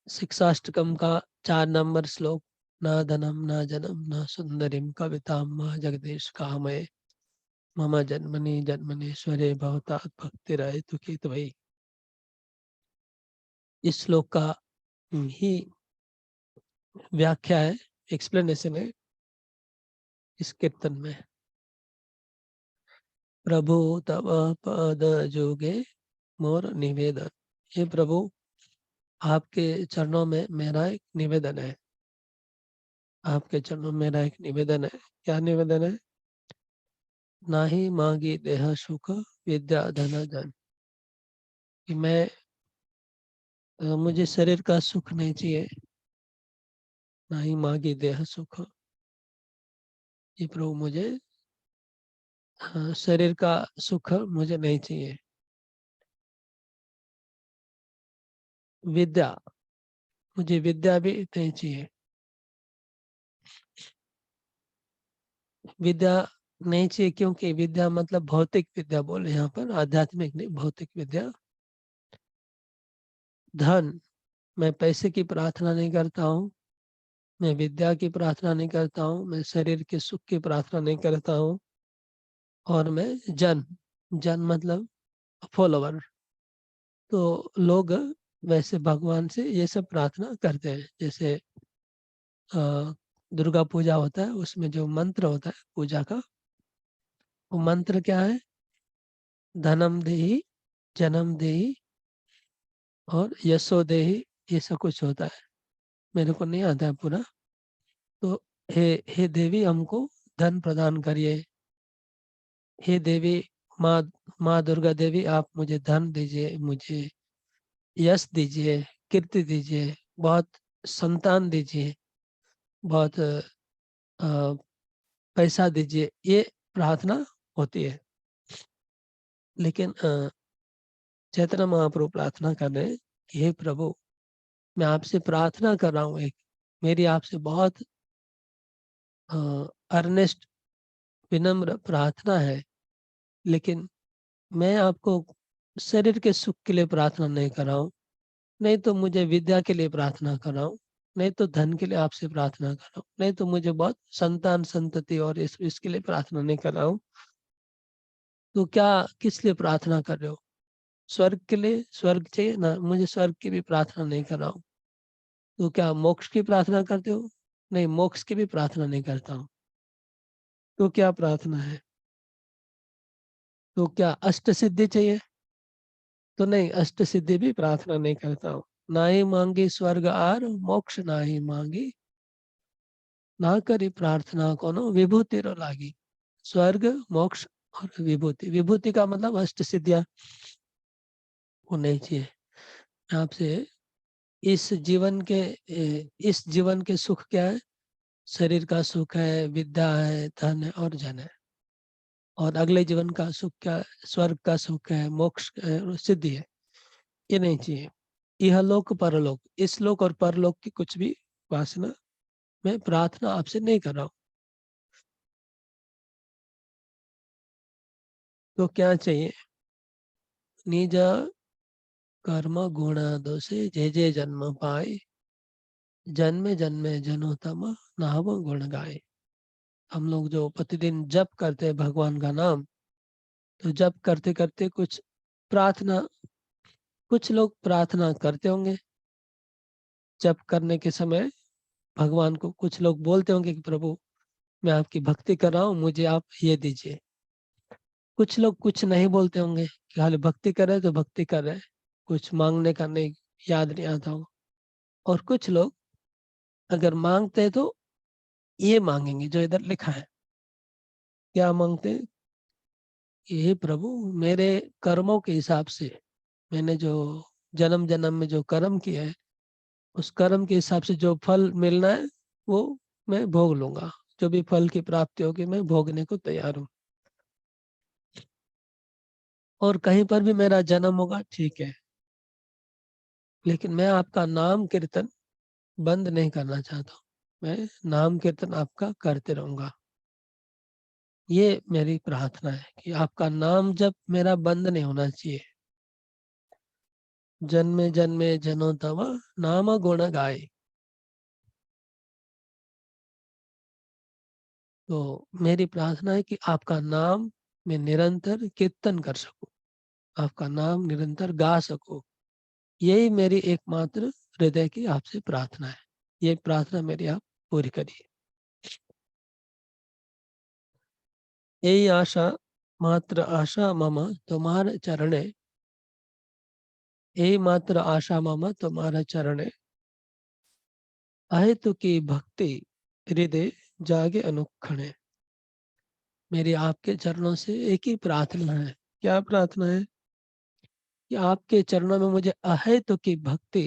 शिक्षाष्टकम का 4 नंबर श्लोक। न धनम न जनम न सुंदरीम कविताम जगदीश कामये मम जन्मनि जन्मनेश्वरे भवतात भक्तिराय तुखी। तो भाई इस श्लोक का ही व्याख्या है, एक्सप्लेनेशन है इस कीर्तन में। प्रभु तव पद जोगे मोर निवेदन। हे प्रभु, आपके चरणों में मेरा एक निवेदन है। आपके चरणों में मेरा एक निवेदन है। क्या निवेदन है? ना ही मांगी देह सुख विद्या धन जन। कि मैं मुझे शरीर का सुख नहीं चाहिए, ना ही मांगी देह सुख। ये प्रभु मुझे शरीर का सुख मुझे नहीं चाहिए। विद्या, मुझे विद्या भी नहीं चाहिए। विद्या नहीं चाहिए क्योंकि विद्या मतलब भौतिक विद्या बोले यहाँ पर, आध्यात्मिक नहीं, भौतिक विद्या। धन, मैं पैसे की प्रार्थना नहीं करता हूँ, मैं विद्या की प्रार्थना नहीं करता हूँ, मैं शरीर के सुख की प्रार्थना नहीं करता हूँ। और मैं जन, जन मतलब फॉलोवर। तो लोग वैसे भगवान से ये सब प्रार्थना करते हैं। जैसे दुर्गा पूजा होता है, उसमें जो मंत्र होता है पूजा का, वो मंत्र क्या है? धनम देहि, जन्म देहि और यशो देहि, ये सब कुछ होता है। मेरे को नहीं आता है पूरा। तो हे हे देवी, हमको धन प्रदान करिए। हे देवी, माँ माँ दुर्गा देवी, आप मुझे धन दीजिए, मुझे यश दीजिए, कीर्ति दीजिए, बहुत संतान दीजिए, बहुत पैसा दीजिए। ये प्रार्थना होती है। लेकिन चैतन्य महाप्रभु प्रार्थना कर रहे हैं कि हे प्रभु, मैं आपसे प्रार्थना कर रहा हूँ, एक मेरी आपसे बहुत अर्नेस्ट विनम्र प्रार्थना है। लेकिन मैं आपको शरीर के सुख के लिए प्रार्थना नहीं कर रहा हूँ, नहीं तो मुझे विद्या के लिए प्रार्थना कर रहा हूँ, नहीं तो धन के लिए आपसे प्रार्थना कर रहा हूँ, नहीं तो मुझे बहुत संतान संतति और इसके लिए प्रार्थना नहीं कर रहा हूँ। तो क्या, किस लिए प्रार्थना कर रहे हो? स्वर्ग के लिए? स्वर्ग चाहिए ना, मुझे स्वर्ग की भी प्रार्थना नहीं कर रहा हूँ। तो क्या मोक्ष की प्रार्थना करते हो? नहीं, मोक्ष की भी प्रार्थना नहीं करता हूँ। तो क्या प्रार्थना है? तो क्या अष्ट सिद्धि चाहिए? तो नहीं, अष्ट सिद्धि भी प्रार्थना नहीं करता हूँ। ना ही मांगी स्वर्ग आर मोक्ष, ना ही मांगी ना करी प्रार्थना कोनो विभूति रो लागी। स्वर्ग, मोक्ष और विभूति। विभूति का मतलब अष्ट सिद्धियां, वो नहीं चाहिए आपसे। इस जीवन के सुख क्या है? शरीर का सुख है, विद्या है, धन है और जन है। और अगले जीवन का सुख क्या है? स्वर्ग का सुख है, मोक्ष है और सिद्धि है। ये नहीं चाहिए। यह लोक परलोक, इस लोक और परलोक की कुछ भी वासना मैं प्रार्थना आपसे नहीं कर रहा हूँ। तो क्या चाहिए? निज कर्म गुण दोषे जे जे जन्म पाए, जन्मे जन्मे जनोतम नाम गुण गाए। हम लोग जो प्रतिदिन जप करते हैं भगवान का नाम, तो जप करते करते प्रार्थना कुछ लोग प्रार्थना करते होंगे। जप करने के समय भगवान को कुछ लोग बोलते होंगे कि प्रभु, मैं आपकी भक्ति कर रहा हूँ, मुझे आप ये दीजिए। कुछ लोग कुछ नहीं बोलते होंगे कि खाली भक्ति कर रहे हैं तो भक्ति कर रहे हैं, कुछ मांगने का नहीं, याद नहीं आता होगा। और कुछ लोग अगर मांगते हैं तो ये मांगेंगे जो इधर लिखा है। क्या मांगते हैं? कि हे प्रभु, मेरे कर्मों के हिसाब से, मैंने जो जन्म जन्म में जो कर्म किया है, उस कर्म के हिसाब से जो फल मिलना है वो मैं भोग लूंगा। जो भी फल की प्राप्ति होगी मैं भोगने को तैयार हूँ। और कहीं पर भी मेरा जन्म होगा ठीक है, लेकिन मैं आपका नाम कीर्तन बंद नहीं करना चाहता हूँ। मैं नाम कीर्तन आपका करते रहूंगा। ये मेरी प्रार्थना है कि आपका नाम जब मेरा बंद नहीं होना चाहिए। जन्मे जन्मे जनो तव नाम गुण गाए। तो मेरी प्रार्थना है कि आपका नाम मैं निरंतर कीर्तन कर सकूं, आपका नाम निरंतर गा सकूं। यही मेरी एकमात्र हृदय की आपसे प्रार्थना है। ये प्रार्थना मेरी आप पूरी करिए। यही आशा, मात्र आशा मम तुम्हारे चरणे, यही मात्र आशा मम तुम्हारे चरणे, अहेतु की भक्ति हृदय जागे अनुक्षणे। मेरी आपके चरणों से एक ही प्रार्थना है। क्या प्रार्थना है? कि आपके चरणों में मुझे अहेतु की भक्ति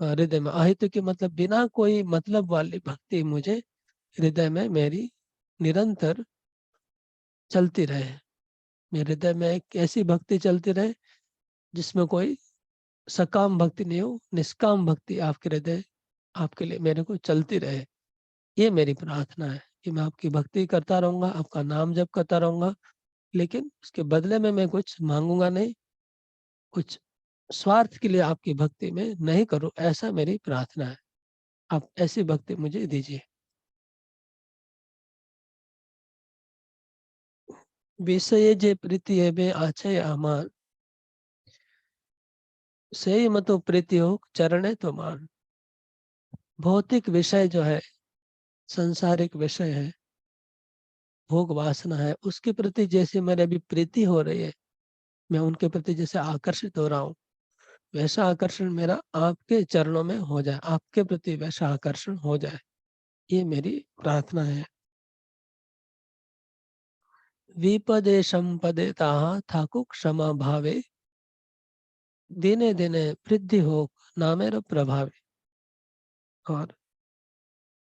हृदय में, अहेतु की मतलब बिना कोई मतलब वाली भक्ति मुझे हृदय में मेरी निरंतर चलती रहे। मेरे हृदय में एक ऐसी भक्ति चलती रहे जिसमें कोई सकाम भक्ति नहीं हो, निष्काम भक्ति आपके हृदय आपके लिए मेरे को चलती रहे। ये मेरी प्रार्थना है कि मैं आपकी भक्ति करता रहूंगा, आपका नाम जप करता रहूंगा, लेकिन उसके बदले में मैं कुछ मांगूंगा नहीं, कुछ स्वार्थ के लिए आपकी भक्ति में नहीं करूं, ऐसा मेरी प्रार्थना है। आप ऐसी भक्ति मुझे दीजिए। विषय जे प्रीति है बे आछे आमान, सही मतो प्रीति हो चरणे तो मान। भौतिक विषय जो है, संसारिक विषय है, भोग वासना है, उसके प्रति जैसे मेरे अभी प्रीति हो रही है, मैं उनके प्रति जैसे आकर्षित हो रहा हूँ, वैसा आकर्षण मेरा आपके चरणों में हो जाए, आपके प्रति वैसा आकर्षण हो जाए, ये मेरी प्रार्थना है। विपदे संपदे ताहा ठाकुर क्षमा भावे, दिने दिने वृद्धि हो नामेर प्रभावे। और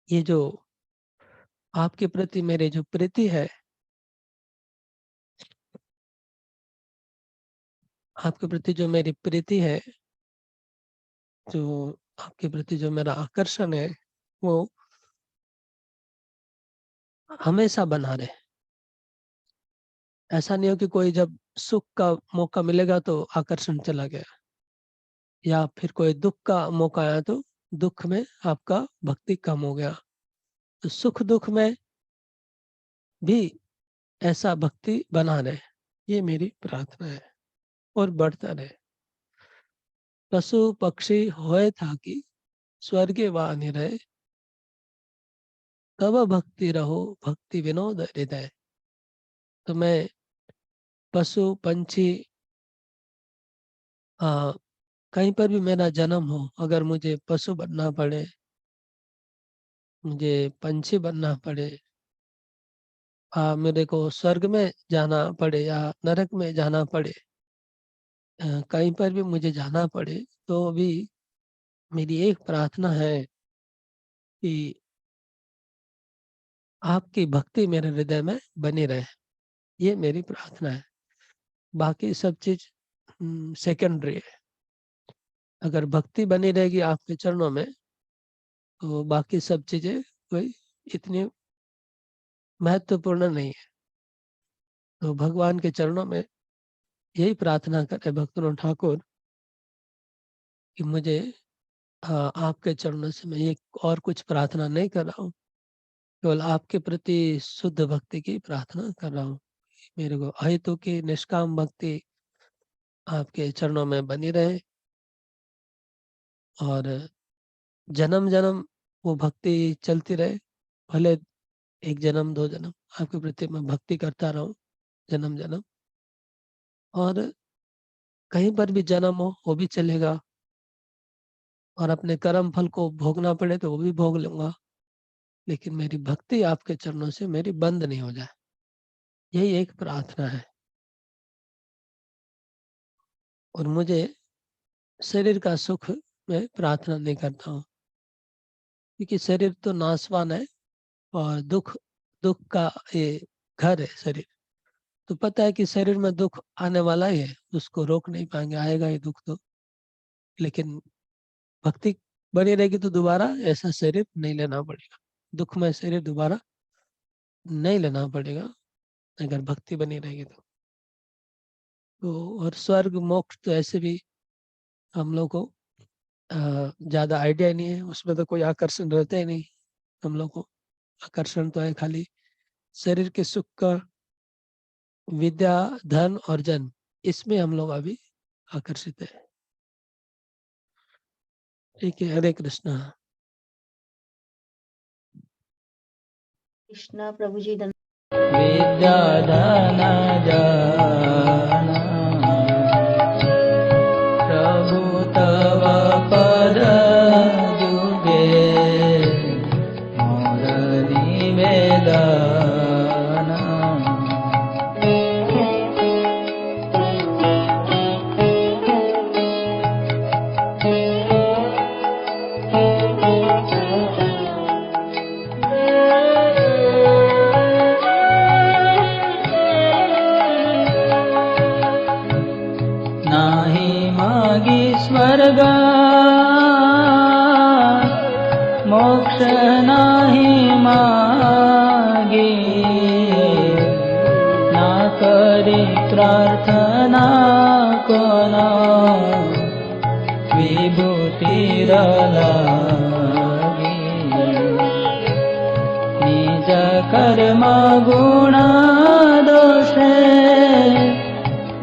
ये जो आपके प्रति मेरी जो प्रीति है, आपके प्रति जो मेरी प्रीति है, जो आपके प्रति जो मेरा आकर्षण है, वो हमेशा बना रहे। ऐसा नहीं हो कि कोई जब सुख का मौका मिलेगा तो आकर्षण चला गया, या फिर कोई दुख का मौका आया तो दुख में आपका भक्ति कम हो गया। तो सुख दुख में भी ऐसा भक्ति बना रहे, ये मेरी प्रार्थना है, और बढ़ता रहे। पशु पक्षी होए था कि स्वर्गे वाणी रहे, तब भक्ति रहो भक्ति विनोद हृदय। तो मैं पशु पंछी, कहीं पर भी मेरा जन्म हो, अगर मुझे पशु बनना पड़े, मुझे पंछी बनना पड़े, मेरे को स्वर्ग में जाना पड़े या नरक में जाना पड़े, कहीं पर भी मुझे जाना पड़े, तो भी मेरी एक प्रार्थना है कि आपकी भक्ति मेरे हृदय में बनी रहे। ये मेरी प्रार्थना है। बाकी सब चीज सेकेंडरी है। अगर भक्ति बनी रहेगी आपके चरणों में, तो बाकी सब चीजें कोई इतनी महत्वपूर्ण नहीं है। तो भगवान के चरणों में यही प्रार्थना करे भक्तों ठाकुर कि मुझे, आपके चरणों से मैं एक और कुछ प्रार्थना नहीं कर रहा हूँ, केवल आपके प्रति शुद्ध भक्ति की प्रार्थना कर रहा हूँ। मेरे को अहेतु की निष्काम भक्ति आपके चरणों में बनी रहे, और जन्म जन्म वो भक्ति चलती रहे। भले एक जन्म दो जन्म आपके प्रति मैं भक्ति करता रहूं, जन्म जन्म, और कहीं पर भी जन्म हो वो भी चलेगा, और अपने कर्म फल को भोगना पड़े तो वो भी भोग लूंगा, लेकिन मेरी भक्ति आपके चरणों से मेरी बंद नहीं हो जाए, यही एक प्रार्थना है। और मुझे शरीर का सुख मैं प्रार्थना नहीं करता हूँ, क्योंकि शरीर तो नाशवान है, और दुख दुख का ये घर है शरीर। तो पता है कि शरीर में दुख आने वाला ही है, उसको रोक नहीं पाएंगे, आएगा ही दुख तो। लेकिन भक्ति बनी रहेगी तो दोबारा ऐसा शरीर नहीं लेना पड़ेगा, दुखमय शरीर दोबारा नहीं लेना पड़ेगा, अगर भक्ति बनी रहेगी तो। तो और स्वर्ग मोक्ष तो ऐसे भी हम लोग को ज्यादा आइडिया नहीं है, उसमें तो कोई आकर्षण रहता ही नहीं। हम लोग को आकर्षण तो है खाली शरीर के सुख का, विद्या, धन और जन, इसमें हम लोग अभी आकर्षित है। ठीक है, हरे कृष्णा। कृष्णा प्रभु जी धन्यवाद। विद्या धन जन प्रभु तव पद जुगे मोर निवेदन। नाही मागी स्वर्ग मोक्ष नाही मागी, ना करी प्रार्थना कोना विभूतीर लागी। निज कर्म गुण दोषे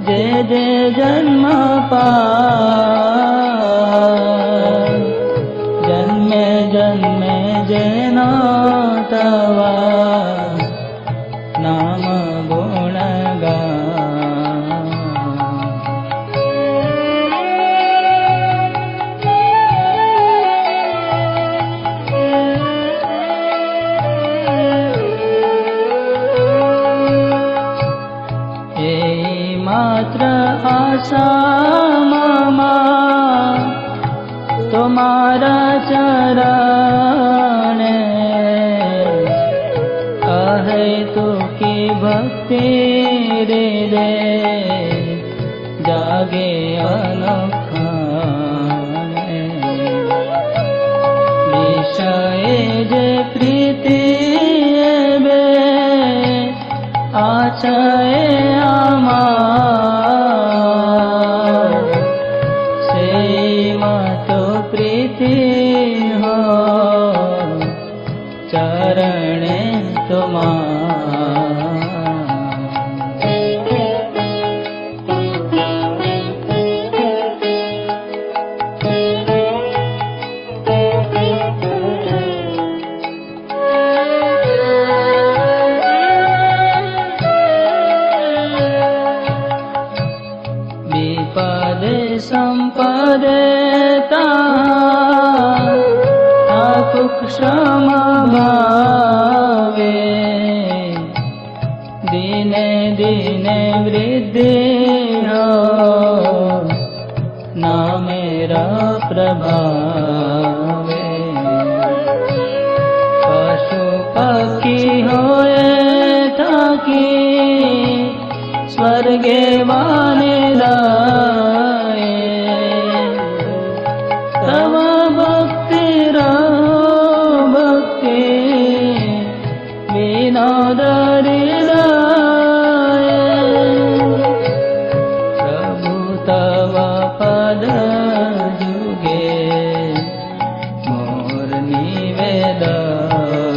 जे जे जन्म पाय, जन्मे जन्मे जेन तवा नाम गुण गाय। मात्र आशा ममा तुम्हारा चरण, आहे तो की भक्ति रे रे जागे अनखाने। विषय जे प्रीति बे आचय आमार, से मातो प्रीति हो चरणे तुम्हार। विपदे संपदे ताकुक श्रम भावे, दिने दिने वृद्धि हो ना मेरा प्रभावे। पशु पक्षी होए ताकि स्वर्गे वाने लाए, तव भक्ति भक्ति विनोद हृदय। प्रभु तव पद जुगे मोर निवेदन।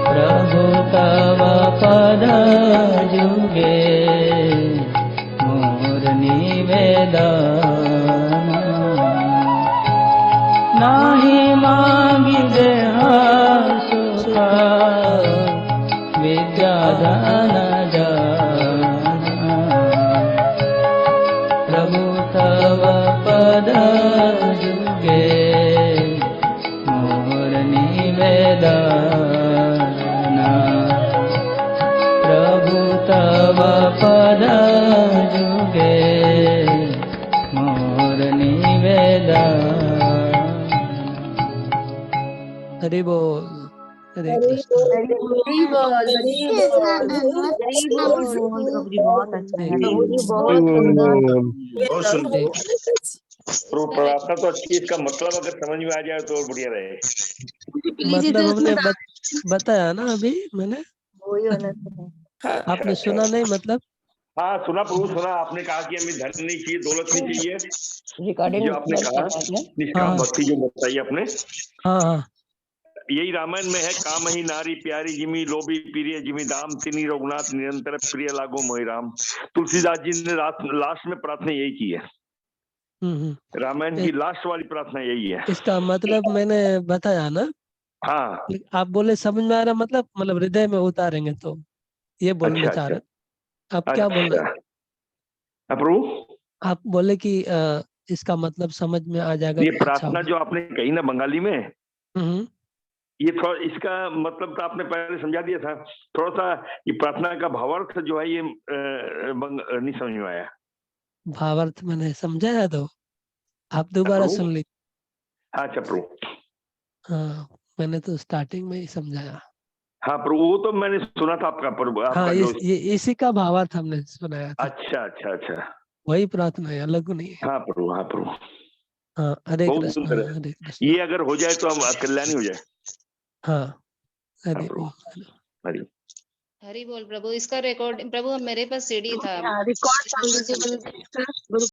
प्रभु तव पद जुगे मोर निवेदन। नाही मांगी देह सुख विद्या धन जन, प्रभु तव पद जुगे मोर निवेदन। प्रभु तव पद जुगे मोर निवेदन। हरि बोल, हरे कृष्ण। प्रभु जी बहुत अच्छा है, ठीक है, प्रभु जी बहुत सुंदर। बहुत सुंदर। ठीक। प्रार्थना तो अच्छी, इसका मतलब अगर समझ में आ जाए तो और बढ़िया रहे। मतलब हमने बताया ना अभी, मैंने वही होना चाहिए। आपने सुना नहीं मतलब? हाँ सुना प्रभु सुना। आपने कहा कि हमें धन नहीं चाहिए, दौलत नहीं चाहिए, रिकॉर्डिंग जो आपने कहा निष्काम हाँ। भक्ति जो बताई आपने, हाँ हाँ यही रामायण में है। काम ही नारी प्यारी जिमी लोभी प्रिय जिमी दाम तिनी रघुनाथ निरंतर प्रिय लागो मोहि राम। तुलसीदास जी ने लास्ट में प्रार्थना यही की है। रामायण की लास्ट वाली प्रार्थना यही है। इसका मतलब मैंने बताया ना, हाँ आप बोले समझ में आ रहा, मतलब हृदय में उतारेंगे तो ये बोलना अच्छा चाह अच्छा रहे। आप क्या बोलना, अच्छा। हाँ, प्रभु आप बोले कि इसका मतलब समझ में आ जाएगा ये तो अच्छा प्रार्थना होगा। जो आपने कही ना बंगाली में, हम्म। ये थोड़ा इसका मतलब तो आपने पहले समझा दिया था। थोड़ा सा ये प्रार्थना का भावार्थ जो है ये नहीं समझ में आया। भावार्थ मैंने समझाया तो आप हाँ, दोबारा प्रभु सुन लीजिए। हाँ अच्छा प्रभु। हाँ मैंने तो स्टार्टिंग में ही समझाया। हाँ प्रभु वो तो मैंने सुना था आपका प्रभु, हाँ आपका जो। ये इसी का भावार्थ हमने सुनाया था। अच्छा अच्छा अच्छा। वही प्रार्थना है, अलग नहीं है। हाँ प्रभु हाँ प्रभु। हाँ हरे बहुत कृष्ण सुंदर है। हरे कृष्ण। ये अगर हो जाए तो हम कल्याणी हो जाए। हाँ हाँ हरे प्रभु बोल। हरि। हरी बोल प्रभु। इसका रिकॉर्ड प्रभु मेरे पास सीडी था। रिकॉर्ड कर लीजिए।